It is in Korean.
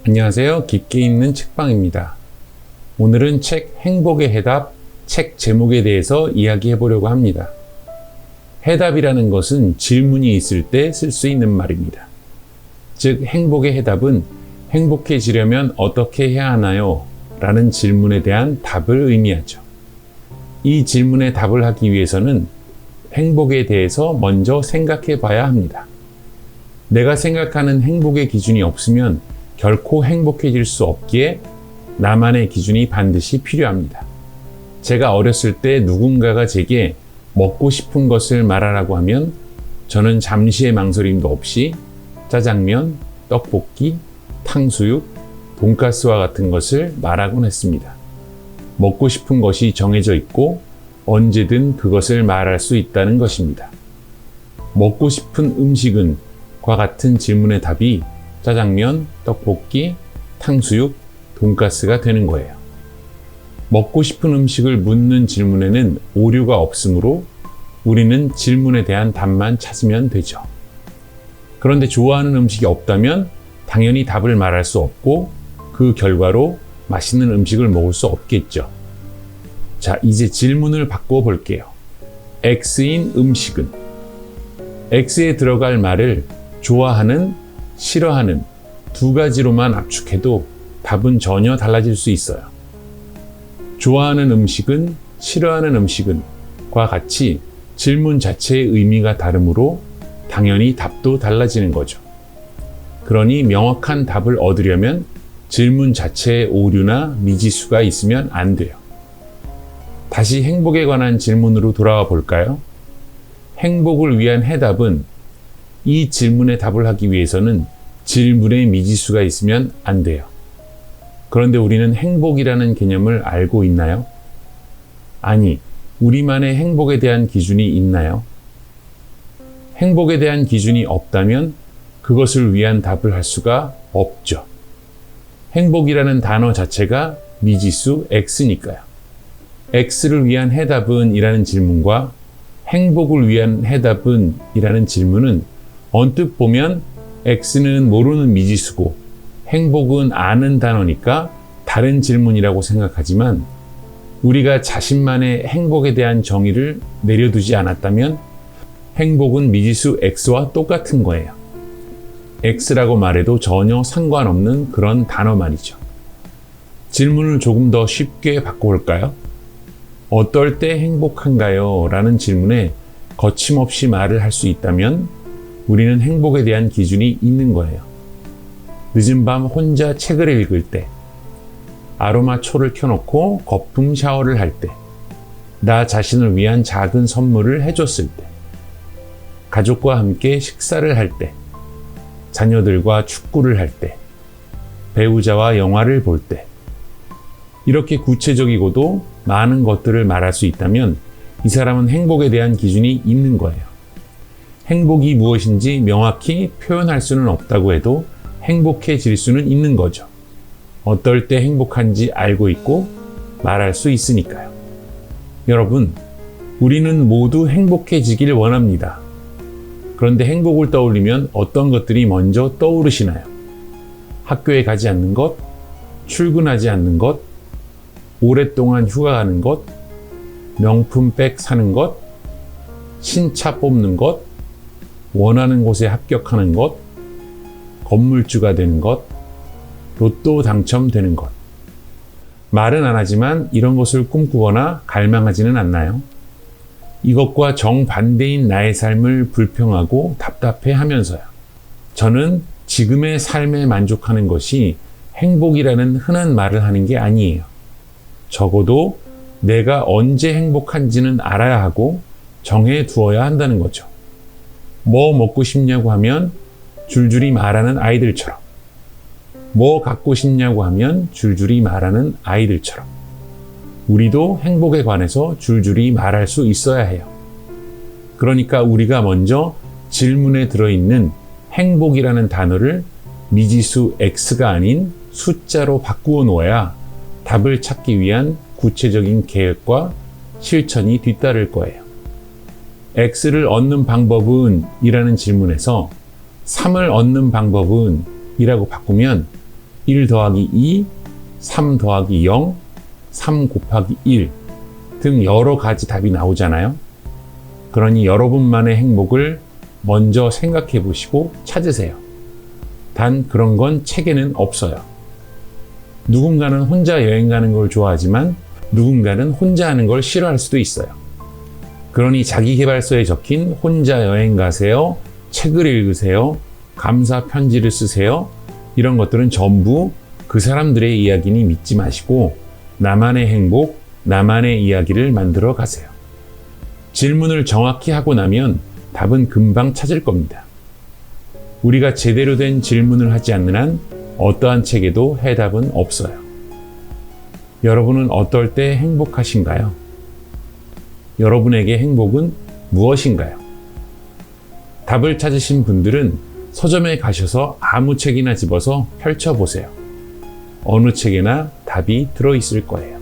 안녕하세요. 깊게 읽는 책방입니다. 오늘은 책 행복의 해답, 책 제목에 대해서 이야기해 보려고 합니다. 해답이라는 것은 질문이 있을 때 쓸 수 있는 말입니다. 즉, 행복의 해답은 행복해지려면 어떻게 해야 하나요? 라는 질문에 대한 답을 의미하죠. 이 질문에 답을 하기 위해서는 행복에 대해서 먼저 생각해 봐야 합니다. 내가 생각하는 행복의 기준이 없으면 결코 행복해질 수 없기에 나만의 기준이 반드시 필요합니다. 제가 어렸을 때 누군가가 제게 먹고 싶은 것을 말하라고 하면 저는 잠시의 망설임도 없이 짜장면, 떡볶이, 탕수육, 돈가스와 같은 것을 말하곤 했습니다. 먹고 싶은 것이 정해져 있고 언제든 그것을 말할 수 있다는 것입니다. 먹고 싶은 음식은 과 같은 질문의 답이 짜장면, 떡볶이, 탕수육, 돈가스가 되는 거예요. 먹고 싶은 음식을 묻는 질문에는 오류가 없으므로 우리는 질문에 대한 답만 찾으면 되죠. 그런데 좋아하는 음식이 없다면 당연히 답을 말할 수 없고 그 결과로 맛있는 음식을 먹을 수 없겠죠. 자, 이제 질문을 바꿔 볼게요. X인 음식은 X에 들어갈 말을 좋아하는, 싫어하는 두 가지로만 압축해도 답은 전혀 달라질 수 있어요. 좋아하는 음식은, 싫어하는 음식은 과 같이 질문 자체의 의미가 다르므로 당연히 답도 달라지는 거죠. 그러니 명확한 답을 얻으려면 질문 자체에 오류나 미지수가 있으면 안 돼요. 다시 행복에 관한 질문으로 돌아와 볼까요? 행복을 위한 해답은 이 질문에 답을 하기 위해서는 질문에 미지수가 있으면 안 돼요. 그런데 우리는 행복이라는 개념을 알고 있나요? 아니, 우리만의 행복에 대한 기준이 있나요? 행복에 대한 기준이 없다면 그것을 위한 답을 할 수가 없죠. 행복이라는 단어 자체가 미지수 X니까요. X를 위한 해답은 이라는 질문과 행복을 위한 해답은 이라는 질문은 언뜻 보면 X는 모르는 미지수고 행복은 아는 단어니까 다른 질문이라고 생각하지만 우리가 자신만의 행복에 대한 정의를 내려두지 않았다면 행복은 미지수 X와 똑같은 거예요. X라고 말해도 전혀 상관없는 그런 단어 말이죠. 질문을 조금 더 쉽게 바꿔볼까요? 어떨 때 행복한가요? 라는 질문에 거침없이 말을 할 수 있다면 우리는 행복에 대한 기준이 있는 거예요. 늦은 밤 혼자 책을 읽을 때, 아로마초를 켜놓고 거품 샤워를 할 때, 나 자신을 위한 작은 선물을 해줬을 때, 가족과 함께 식사를 할 때, 자녀들과 축구를 할 때, 배우자와 영화를 볼 때, 이렇게 구체적이고도 많은 것들을 말할 수 있다면 이 사람은 행복에 대한 기준이 있는 거예요. 행복이 무엇인지 명확히 표현할 수는 없다고 해도 행복해질 수는 있는 거죠. 어떨 때 행복한지 알고 있고 말할 수 있으니까요. 여러분, 우리는 모두 행복해지길 원합니다. 그런데 행복을 떠올리면 어떤 것들이 먼저 떠오르시나요? 학교에 가지 않는 것, 출근하지 않는 것, 오랫동안 휴가 가는 것, 명품백 사는 것, 신차 뽑는 것, 원하는 곳에 합격하는 것, 건물주가 되는 것, 로또 당첨되는 것. 말은 안 하지만 이런 것을 꿈꾸거나 갈망하지는 않나요? 이것과 정반대인 나의 삶을 불평하고 답답해 하면서요. 저는 지금의 삶에 만족하는 것이 행복이라는 흔한 말을 하는 게 아니에요. 적어도 내가 언제 행복한지는 알아야 하고 정해 두어야 한다는 거죠. 뭐 먹고 싶냐고 하면 줄줄이 말하는 아이들처럼, 뭐 갖고 싶냐고 하면 줄줄이 말하는 아이들처럼 우리도 행복에 관해서 줄줄이 말할 수 있어야 해요. 그러니까 우리가 먼저 질문에 들어있는 행복이라는 단어를 미지수 X가 아닌 숫자로 바꾸어 놓아야 답을 찾기 위한 구체적인 계획과 실천이 뒤따를 거예요. X를 얻는 방법은 이라는 질문에서 3을 얻는 방법은 이라고 바꾸면 1 더하기 2, 3 더하기 0, 3 곱하기 1 등 여러 가지 답이 나오잖아요. 그러니 여러분만의 행복을 먼저 생각해 보시고 찾으세요. 단 그런 건 책에는 없어요. 누군가는 혼자 여행 가는 걸 좋아하지만 누군가는 혼자 하는 걸 싫어할 수도 있어요. 그러니 자기계발서에 적힌 혼자 여행 가세요, 책을 읽으세요, 감사 편지를 쓰세요, 이런 것들은 전부 그 사람들의 이야기니 믿지 마시고 나만의 행복, 나만의 이야기를 만들어 가세요. 질문을 정확히 하고 나면 답은 금방 찾을 겁니다. 우리가 제대로 된 질문을 하지 않는 한 어떠한 책에도 해답은 없어요. 여러분은 어떨 때 행복하신가요? 여러분에게 행복은 무엇인가요? 답을 찾으신 분들은 서점에 가셔서 아무 책이나 집어서 펼쳐보세요. 어느 책에나 답이 들어있을 거예요.